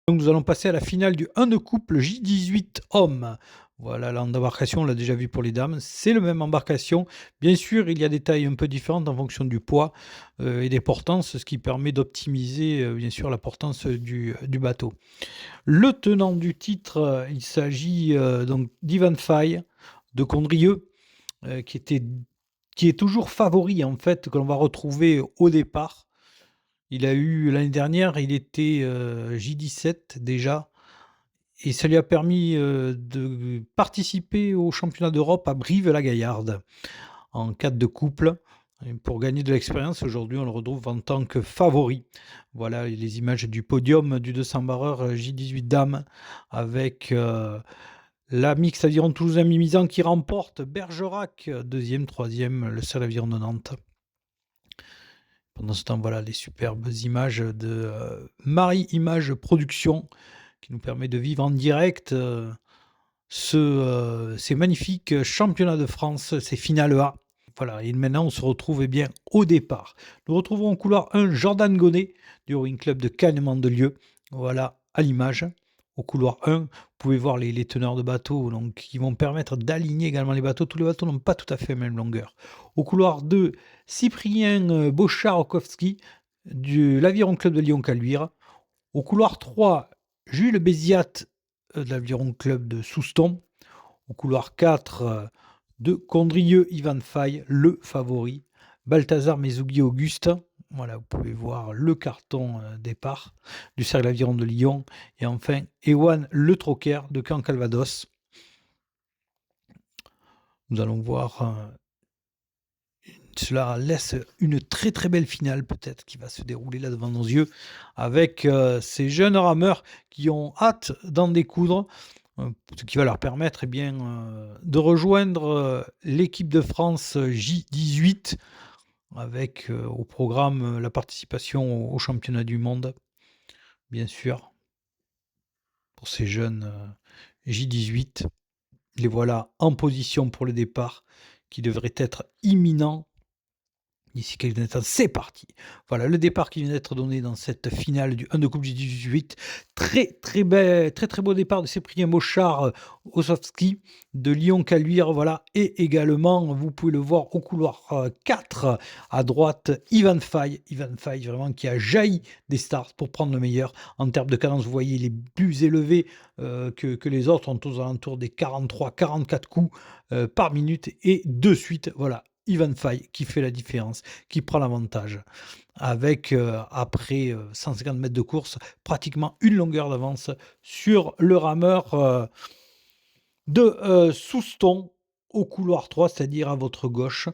Donc nous allons passer à la finale du 1 de couple J18 hommes. Voilà, l'embarcation, on l'a déjà vu pour les dames, c'est la même embarcation. Bien sûr, il y a des tailles un peu différentes en fonction du poids et des portances, ce qui permet d'optimiser bien sûr la portance du bateau. Le tenant du titre, il s'agit donc d'Ivan Fay de Condrieu, qui était, qui est toujours favori en fait, que l'on va retrouver au départ. Il a eu l'année dernière, il était J17 déjà, et ça lui a permis, de participer au championnat d'Europe à Brive-la-Gaillarde en 4 de couple et pour gagner de l'expérience. Aujourd'hui, on le retrouve en tant que favori. Voilà les images du podium du 200 barreur, J18 dames avec, la mixte aviron Toulouse-Mimizan qui remporte Bergerac, 2e, 3e, le seul aviron de Nantes. Pendant ce temps, voilà les superbes images de, Marie Images Production qui nous permet de vivre en direct, ces magnifiques championnats de France, ces finales A. Voilà, et maintenant on se retrouve eh bien au départ. Nous retrouvons au couloir 1 Jordan Gonnet du Rowing Club de Cannes-Mandelieu. Voilà à l'image. Au couloir 1, vous pouvez voir les teneurs de bateaux donc, qui vont permettre d'aligner également les bateaux. Tous les bateaux n'ont pas tout à fait la même longueur. Au couloir 2, Cyprien Bochard-Okowski de l'Aviron Club de Lyon-Caluire. Au couloir 3, Jules Béziat de l'Aviron Club de Souston. Au couloir 4, de Condrieu Ivan Fay, le favori. Balthazar Mezougi Auguste. Voilà, vous pouvez voir le carton départ du Cercle Aviron de Lyon. Et enfin, Ewan Le Troquer de Caen Calvados. Nous allons voir. Cela laisse une très très belle finale peut-être qui va se dérouler là devant nos yeux avec ces jeunes rameurs qui ont hâte d'en découdre, ce qui va leur permettre de rejoindre l'équipe de France J18 avec au programme la participation au championnat du monde, bien sûr, pour ces jeunes J18. Les voilà en position pour le départ qui devrait être imminent. D'ici quelques instants, c'est parti. Voilà le départ qui vient d'être donné dans cette finale du 1 de coupe J18. Très très bel, très très beau départ de Cyprien Bochard Osowski de Lyon-Caluire. Voilà. Et également, vous pouvez le voir au couloir 4 à droite, Ivan Fay. Ivan Fay vraiment qui a jailli des starts pour prendre le meilleur. En termes de cadence, vous voyez, il est plus élevé que les autres, en aux alentours des 43-44 coups par minute. Et de suite, voilà, Ivan Fay qui fait la différence, qui prend l'avantage avec, après 150 mètres de course, pratiquement une longueur d'avance sur le rameur de Souston au couloir 3, c'est-à-dire à votre gauche.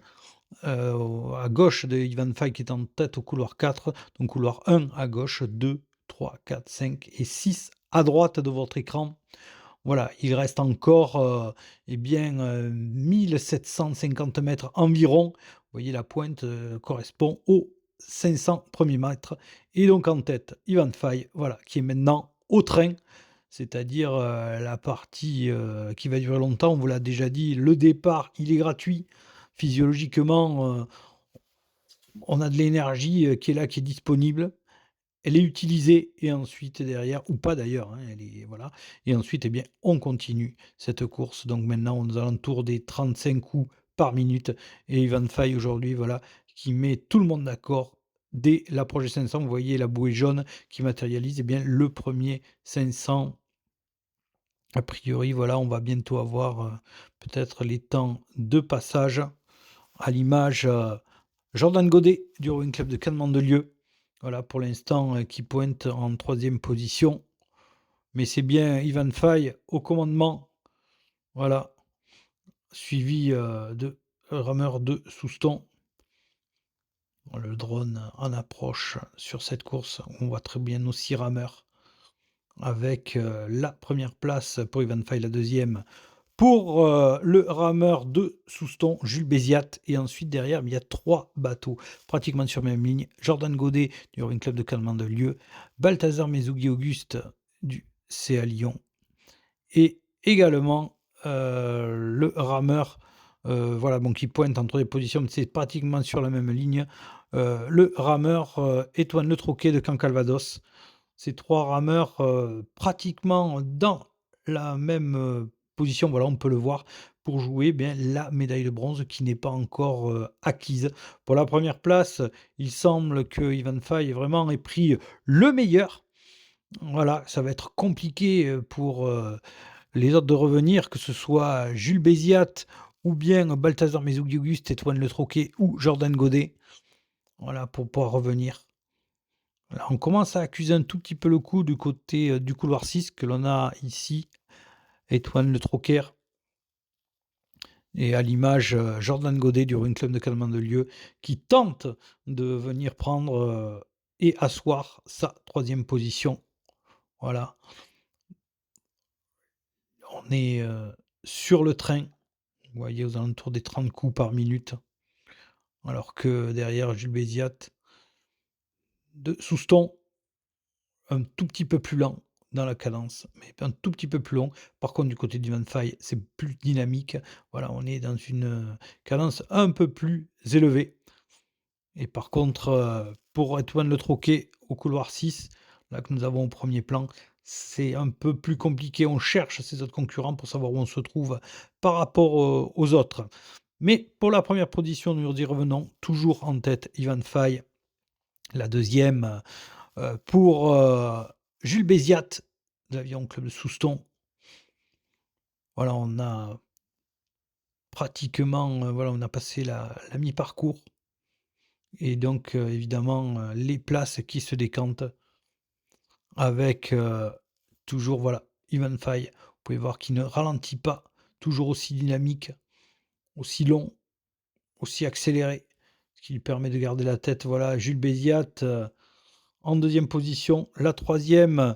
À gauche de Ivan Fay qui est en tête au couloir 4, donc couloir 1 à gauche, 2, 3, 4, 5 et 6 à droite de votre écran. Voilà, il reste encore 1750 mètres environ. Vous voyez, la pointe correspond aux 500 premiers mètres. Et donc en tête, Ivan Fay, voilà, qui est maintenant au train, c'est-à-dire la partie qui va durer longtemps. On vous l'a déjà dit, le départ, il est gratuit. Physiologiquement, on a de l'énergie qui est là, qui est disponible. Elle est utilisée et ensuite derrière ou pas d'ailleurs, hein, elle est voilà et ensuite, eh bien, on continue cette course. Donc maintenant, on est aux alentours des 35 coups par minute et Ivan Fay aujourd'hui, voilà, qui met tout le monde d'accord dès l'approche des 500. Vous voyez la bouée jaune qui matérialise, eh bien, le premier 500. A priori, voilà, on va bientôt avoir, peut-être les temps de passage à l'image, Jordan Godet du Rowing Club de Cannes-Mandelieu. Voilà, pour l'instant, qui pointe en troisième position. Mais c'est bien Ivan Fay au commandement. Voilà, suivi de rameur de Souston. Le drone en approche sur cette course. On voit très bien nos 6 rameurs avec la première place pour Ivan Fay, la deuxième pour le rameur de Souston, Jules Béziat. Et ensuite, derrière, il y a 3 bateaux pratiquement sur la même ligne. Jordan Godet du Rowing Club de Cannes-Mandelieu, Balthazar Mezougi Auguste du CA Lyon et également le rameur voilà, bon, qui pointe entre les positions, c'est pratiquement sur la même ligne. Le rameur Étoile Le Troquet de Caen Calvados. ces 3 rameurs, pratiquement dans la même, position, voilà, on peut le voir, pour jouer, bien, la médaille de bronze qui n'est pas encore, acquise. Pour la première place, il semble que Ivan Faye vraiment ait pris le meilleur. Voilà, ça va être compliqué, pour, les autres de revenir, que ce soit Jules Béziat ou bien Balthazar Messoudi-Auguste, Étoine Le Troquet ou Jordan Godet. Voilà, pour pouvoir revenir. Là, on commence à accuser un tout petit peu le coup du côté, du couloir 6 que l'on a ici, Étoine Le Troquet et à l'image, Jordan Godet du Rowing Club de Calmant-de-Lieu qui tente de venir prendre, et asseoir sa troisième position. Voilà, on est, sur le train. Vous voyez aux alentours des 30 coups par minute, alors que derrière Jules Béziat de Souston, un tout petit peu plus lent dans la cadence, mais un tout petit peu plus long. Par contre, du côté d'Ivan Faye, c'est plus dynamique. Voilà, on est dans une, cadence un peu plus élevée et par contre, pour Antoine Le Troquet au couloir 6, là que nous avons au premier plan, c'est un peu plus compliqué. On cherche ses autres concurrents pour savoir où on se trouve par rapport, aux autres. Mais pour la première position, nous y revenons, toujours en tête Ivan Faye. La deuxième, pour, Jules Béziat de l'Aviron Club de Souston. Voilà, on a pratiquement, voilà, on a passé la mi-parcours et donc, évidemment, les places qui se décantent avec, toujours, voilà, Ivan Faye. Vous pouvez voir qu'il ne ralentit pas, toujours aussi dynamique, aussi long, aussi accéléré, ce qui lui permet de garder la tête. Voilà, Jules Béziat, en deuxième position. La troisième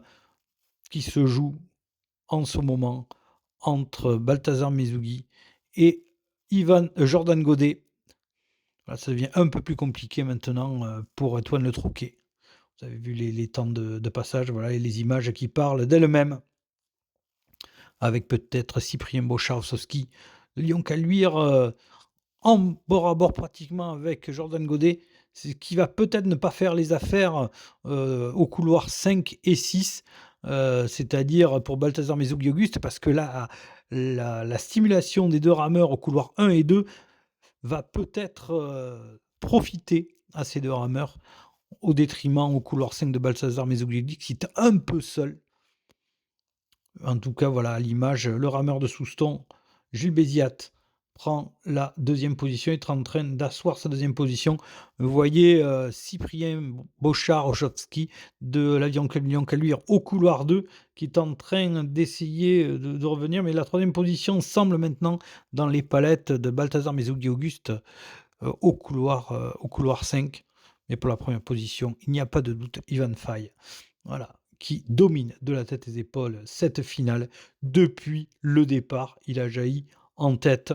qui se joue en ce moment entre Balthazar Messoudi et Jordan Godet. Voilà, ça devient un peu plus compliqué maintenant, pour Antoine Le Troquet. Vous avez vu les temps de passage, voilà, et les images qui parlent d'elles-mêmes, avec peut-être Cyprien Bocharsowski, Lyon Caluire, en bord à bord pratiquement avec Jordan Godet, ce qui va peut-être ne pas faire les affaires, au couloir 5 et 6, c'est-à-dire pour Balthazar Messoudi-Auguste, parce que là, la stimulation des 2 rameurs au couloir 1 et 2 va peut-être, profiter à ces 2 rameurs, au détriment au couloir 5 de Balthazar Messoudi-Auguste qui est un peu seul. En tout cas, voilà, à l'image, le rameur de Souston, Jules Béziat, prend la deuxième position, est en train d'asseoir sa deuxième position. Vous voyez, Cyprien Bochar-Ochowski de l'Aviron Club Lyon-Caluire au couloir 2 qui est en train d'essayer, de revenir, mais la troisième position semble maintenant dans les palettes de Balthazar Messoudi-Auguste, au couloir 5. Mais pour la première position, il n'y a pas de doute, Ivan Faye. Voilà, qui domine de la tête et des épaules cette finale depuis le départ. Il a jailli en tête.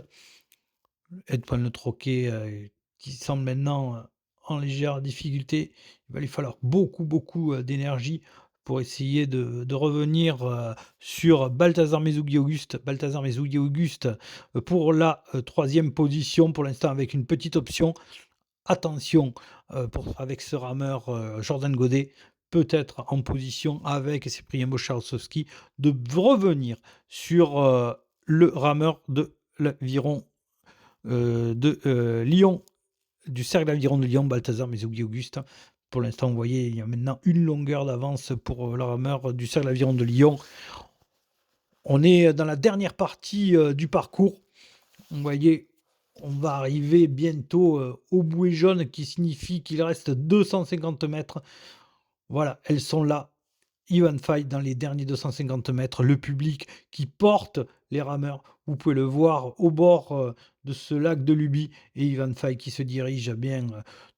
Antoine Le Troquet, qui semble maintenant, en légère difficulté. Il va lui falloir beaucoup, beaucoup, d'énergie pour essayer de revenir, sur Balthazar Messoudi-Auguste. Balthazar Messoudi-Auguste, pour la, 3e position pour l'instant avec une petite option. Attention, avec ce rameur, Jordan Godet, peut-être en position avec Cyprien Bocharsowski de revenir sur, le rameur de l'aviron, Lyon, du cercle d'aviron de Lyon, Balthazar Messoudi-Auguste. Pour l'instant, vous voyez, il y a maintenant une longueur d'avance pour, le rameur du cercle d'aviron de Lyon. On est dans la dernière partie, du parcours. Vous voyez, on va arriver bientôt, aux bouées jaunes qui signifie qu'il reste 250 mètres. Voilà, elles sont là. Ivan Faye dans les derniers 250 mètres. Le public qui porte les rameurs. Vous pouvez le voir au bord, de ce lac de Luby et Ivan Faye qui se dirige bien,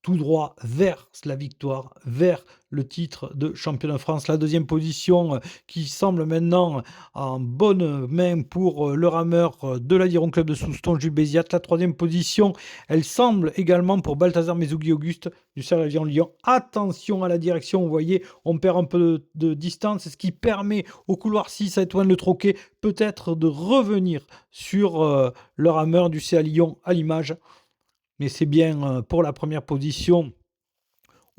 tout droit vers la victoire, vers le titre de champion de France. La deuxième position, qui semble maintenant en bonne main pour, le rameur, de l'Aviron Club de Souston, Jules Béziat. La troisième position, elle semble également pour Balthazar Messoudi-Auguste du cercle d'aviron Lyon. Attention à la direction, vous voyez, on perd un peu de distance, ce qui permet au couloir 6 à Antoine Le Troquet peut-être de revenir sur, le rameur du CA Lyon à l'image. Mais c'est bien, pour la première position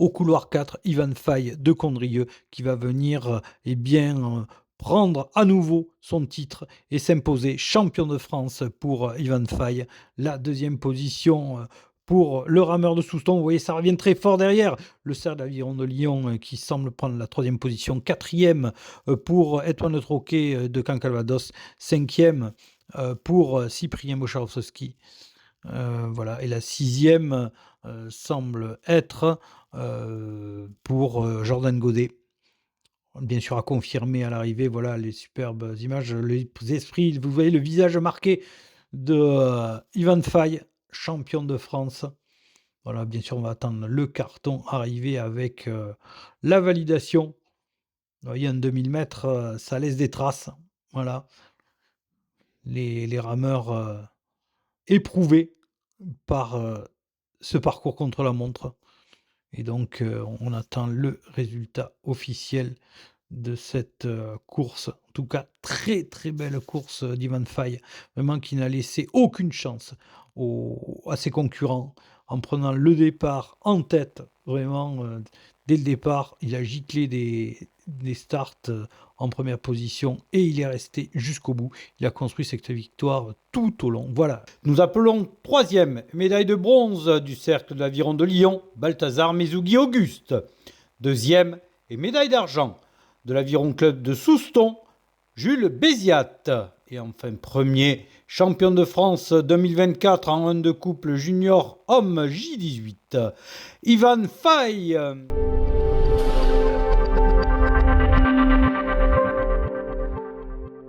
au couloir 4, Ivan Faye de Condrieu qui va venir prendre à nouveau son titre et s'imposer champion de France pour Ivan Faye. La deuxième position pour le rameur de Souston. Vous voyez, ça revient très fort derrière. Le Cercle d'Aviron de Lyon qui semble prendre la troisième position. Quatrième pour Étoile Troquet de Cancalvados. Cinquième pour Cyprien Bocharowski. Voilà. Et la sixième semble être pour Jordan Godet. Bien sûr, à confirmer à l'arrivée, voilà les superbes images, les esprits, vous voyez le visage marqué de Ivan Faye, champion de France. Voilà, bien sûr, on va attendre le carton arriver avec la validation. Vous voyez, un 2000 mètres, ça laisse des traces. Voilà, les rameurs éprouvés par ce parcours contre la montre. Et donc, on attend le résultat officiel de cette course. En tout cas, très très belle course d'Ivan Faye, vraiment qui n'a laissé aucune chance à ses concurrents en prenant le départ en tête. Vraiment, dès le départ, il a giclé des starts en première position et il est resté jusqu'au bout. Il a construit cette victoire tout au long. Voilà. Nous appelons troisième médaille de bronze du Cercle de l'Aviron de Lyon, Balthazar Mezugui Auguste. Deuxième et médaille d'argent de l'Aviron Club de Souston, Jules Béziat. Et enfin, premier champion de France 2024 en 1 de couple junior homme J18, Ivan Faye.